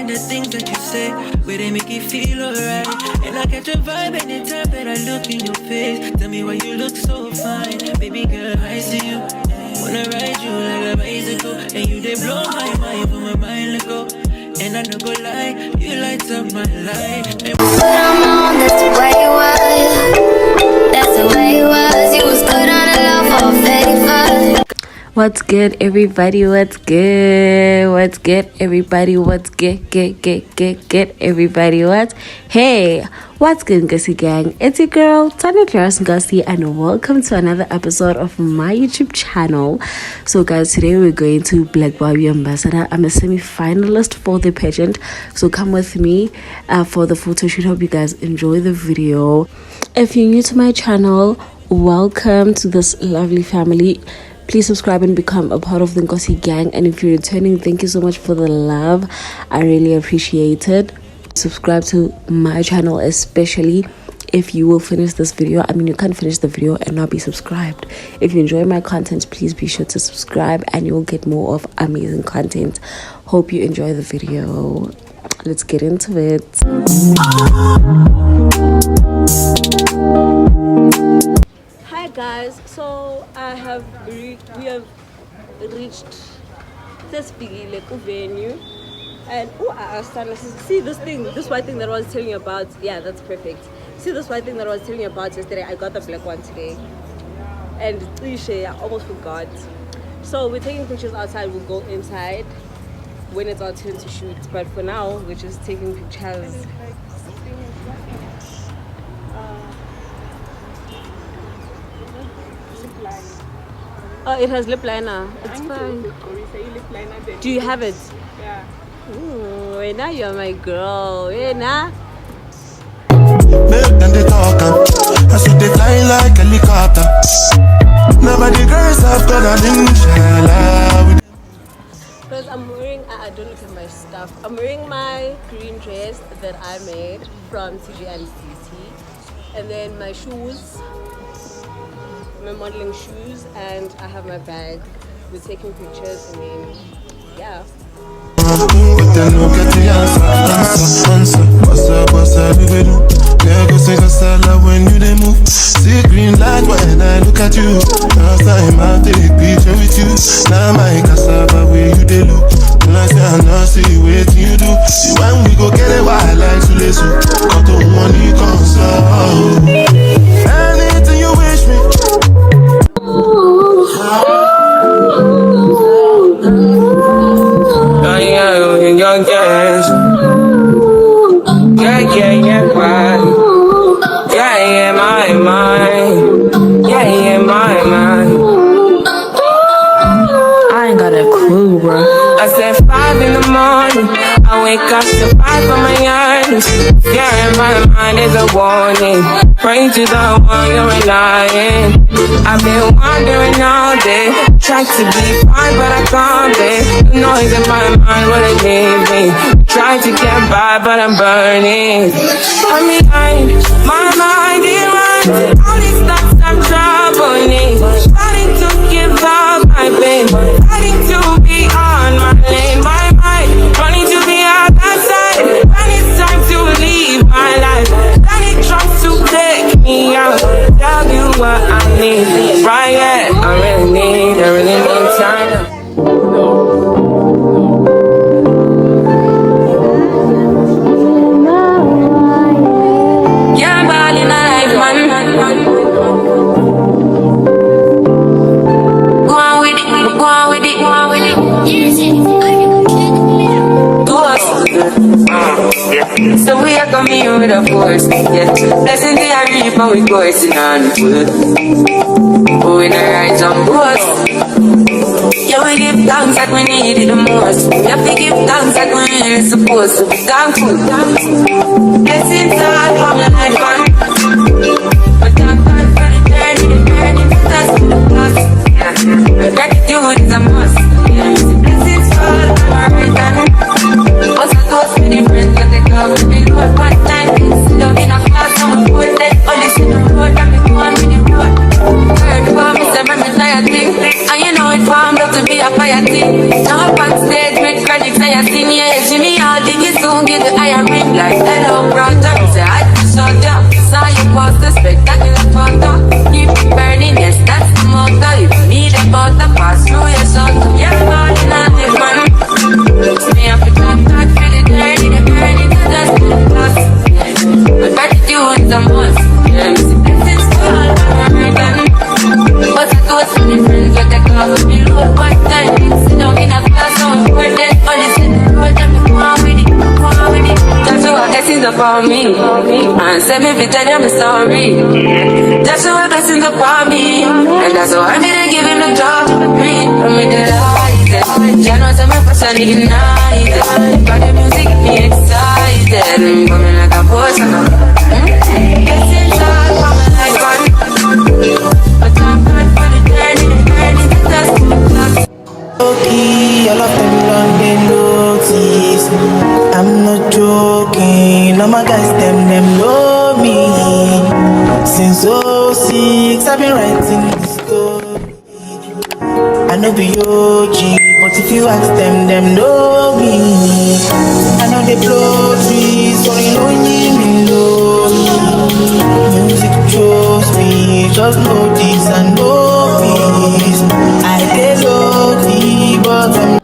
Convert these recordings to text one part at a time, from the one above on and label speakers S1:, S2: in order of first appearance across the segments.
S1: and the things that you say, where they make you feel alright. And I catch a vibe anytime that I look in your face. Tell me why you look so fine, baby girl, I see you. Wanna ride you like a bicycle, and you they blow my mind from my mind ago. And I no go lie, you light up my life.
S2: Put on on, that's the way it was. That's the way it was. You was good on the low for 55.
S3: What's good, everybody? What's good? What's good, everybody? What's good? Get everybody? What? Hey, what's good, Ngosi gang? It's your girl Tanya Claris Ngosi, and welcome to another episode of my YouTube channel. So, guys, today we're going to Black Barbie Ambassador. I'm a semi-finalist for the pageant, so come with me for the photo shoot. Hope you guys enjoy the video. If you're new to my channel, welcome to this lovely family. Please subscribe and become a part of the Ngosi gang. And if you're returning, thank you so much for the love. I really appreciate it. Subscribe to my channel, especially if you will finish this video. I mean, you can't finish the video and not be subscribed. If you enjoy my content, please be sure to subscribe and you'll get more of amazing content. Hope you enjoy the video. Let's get into it. Hi guys, so we have reached this big like venue, and I started to see this white thing that I was telling you about. Yeah, that's perfect. See this white thing that I was telling you about yesterday? I got the black one today, and I almost forgot. So we're taking pictures outside. We'll go inside when it's our turn to shoot, but for now we're just taking pictures. Oh, it has lip liner. It's fine. Do you have it?
S4: Yeah.
S3: Ooh, now you're my girl. Now.
S5: Milk and they talk, I see they fly like helicopter. Nobody girls have got a inshallah.
S3: Because I'm wearing, I don't look at my stuff. I'm wearing my green dress that I made from TGNCT, and then my shoes. My modeling shoes, and I have my bag. We're taking pictures, and then yeah.
S5: When you they move, see green light when I look at you. Last time I take picture with you. Now my cassava where you they look. Last time I not see what you do. See when we go get a wild like Sulesu. Got the money console. Anything you wish me.
S6: Young guys, yeah, right. Yeah, my mind. Yeah, my mind. I ain't got a clue, bro. I said 5 in the morning. I wake up to 5 for my yearnings. Yeah, my mind is a warning. Pray to the one you're relying. I've been wandering all day. Try to be fine, but I can't be. The noise in my mind wouldn't leave me. Try to get by, but I'm burning. I'm behind, my mind is running. All these thoughts I'm troubling. Starting to give up my pain. Starting to be on my lane. My mind running to be out outside. When it's time to leave my life, then it tries to take me out. Tell you what I need, right? Yeah, I really need time. Yeah, I'm balling life, man. Go on with it, go on with it, go on with it. So we are coming here with a force, yeah. Blessings they are reap and we coursing on foot. Oh, we don't rise on board. Yeah, we give thanks like we need it the most. We have to give thanks like we really supposed to be thankful. Blessings all from the life on. But thank God for the journey for us to the past. Yeah, gratitude is a must. Yeah, blessings all from our return. What's a toast for the friends that they come with me? What time is love in a class, I'm a good day. Only see the road, I'm the one with the road. Heard about me, say me tired thing. And you know it formed up to be a fire thing. Now up on stage with credits, I sing, yeah, Jimmy, all the give the higher ring like hello brother. Say I saw ya, saw you post the spectacular photo. Keep burning, yes that's the motto. If you need a butter, pass through your son. Yeah, falling on this one. Me have to talk for the dirty, the dirty, the dust, the plus. But gratitude is a must. Yeah, me see blessings fall from my burden. But I go to my friends with the call with me load. What time? Sit down in a class, so I'm important. Only sit in the road, and me go on with it, go on with it. That's why blessings upon me. And say me fi tell them the story. That's why blessings upon me. And that's why I didn't give him the job to breathe. I'm with the light. You know some of us are ignited. Got the music get me excited. Coming like a force. Blessings all for my life on. But I'm good for the journey, the dust, the clock.
S4: Okay, all of them done they notice. I'm not joking. All my guys them know me. Since '06 I've been writing this story. I know be OG, but if you ask them know me. I know they blow trees, so you know me know me. Music chose me, just know this and know this. I get lucky, but I'm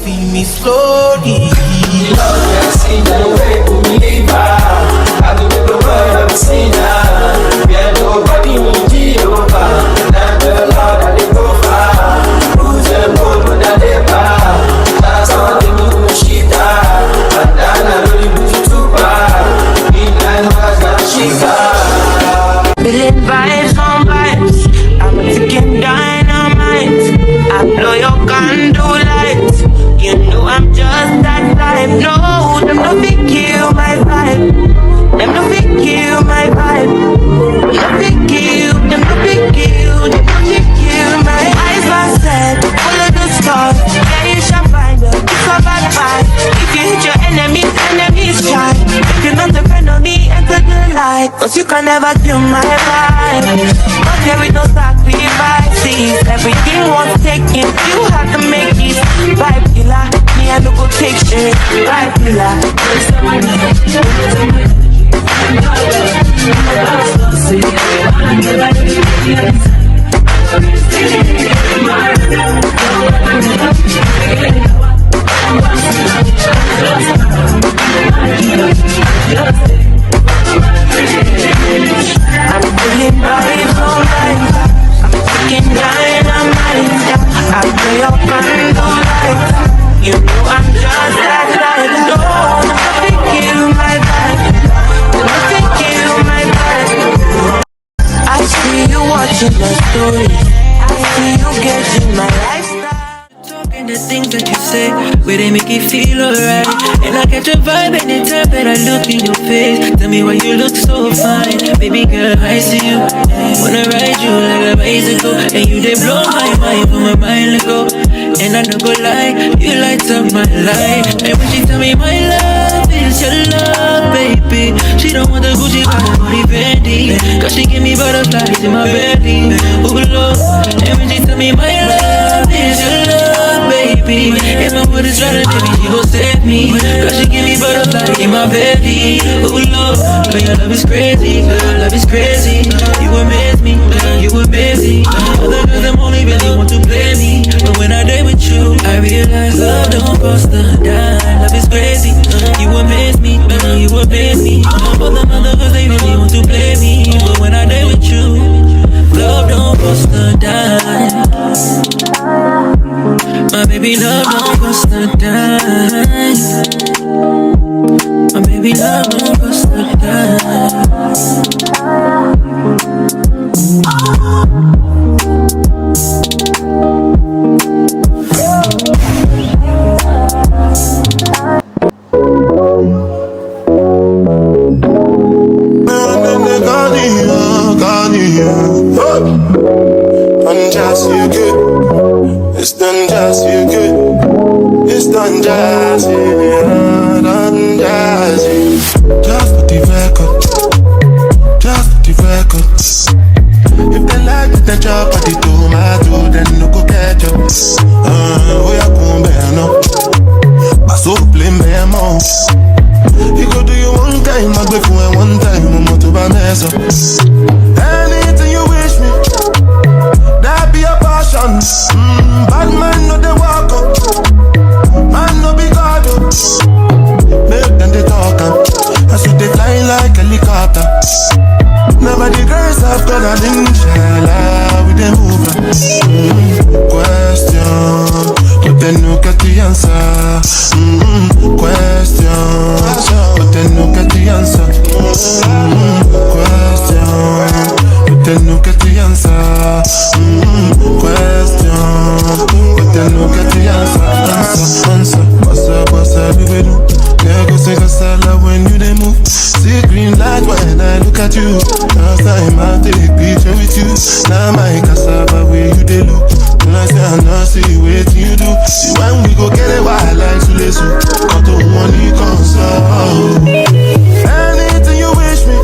S4: feel me slowly.
S7: Love has seen the way to believe I do with the word of a sinner. Yeah, nobody will be over. Not the Lord that they go far. Who's the boy when they bar? That's all they do to shit. And then I really put you too far. In line was that shit.
S6: Feeling vibes on vibes. I'm a ticking dynamite. I blow your candle lights. You know I'm just that type. No, them no fit kill my vibe. Them no fit kill my vibe. Them no fit kill. Them no fit kill. Them no fit kill my eyes are set. Follow the stars. Yeah, you shall find her. It's a bad vibe. If you hit your enemies, enemies try. If you're not depend on me, enter the light. Cause you can never kill my vibe. But there is no sacrifices. Everything was taken. You have to make it. Vibe killer. Me I no go take shit. Vibe killer. I'm feeling vibes on vibes. I'm taking dynamite. I play up and don't like. You know I'm just that type. No, nothing kill my vibe. Nothing kill my vibe. I see you watching the story. I see you getting my lifestyle.
S1: Talking the things that you say, where they make you feel alright. And I catch a vibe anytime that I look in your face. Tell me why you look so fine, baby girl. I see you, wanna ride you like a bicycle, and you they blow my mind from a mile ago. And I don't go lie, you light up my life. And when she tell me my love is your love, baby, she don't want the Gucci, but the Fendi. Cause she give me butterflies in my belly. Oh Lord, and when she tell me my love is your love, baby, if my foot is running, baby, she gon' save me. Cause she give me butterflies in my belly. Oh Lord, but your love is crazy, girl, love is crazy. You amaze me, you amaze me. Other girls, them only really want to play me. But when I day with you, I realize love don't cost a dime. Love is crazy, you amaze me, you amaze me. All the other girls, they really want to play me. But when I day with you, love don't cost a dime. My baby, love don't cost a dime. My baby, love don't cost a dime.
S5: It's done just feel good. It's done just, yeah, done just. mess up. Anything you wish me, that be a passion. Bad man no they walk up, man no be God up. Make them they talk up, I should they fly like helicopter. Nobody girls have got an inshallah with them over. Question, but then no get the answer. Question, but then no get the answer. Question, but then no get the answer. Question, but then no get the answer. Answer, bossa, we will do. Yeah, go sing a salad when you they move. See green light when I look at you. Last time I take picture with you. Now my cassava where you they look. When I say I not see what you do. See when we go get it wild like Sulesu. Got to money console. Anything you wish me.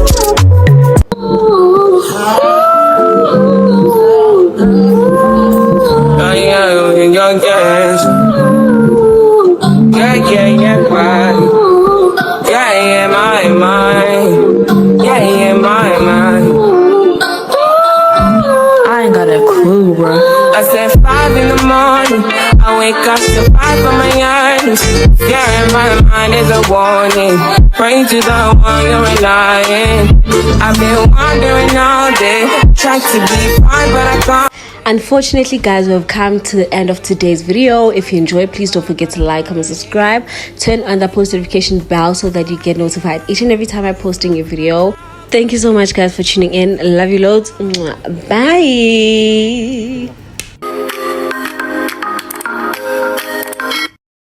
S3: I ain't got a clue, bro.
S6: I said 5 in the morning, I wake up to 5 of my earnings. Fear in my mind is a warning. Pray to the one you're relying. I've been wandering all day, trying to be fine but I can't.
S3: Unfortunately, guys, we've come to the end of today's video. If you enjoyed, please don't forget to like, comment, subscribe, turn on the post notification bell so that you get notified each and every time I post a new video. Thank you so much, guys, for tuning in. Love you loads. Bye.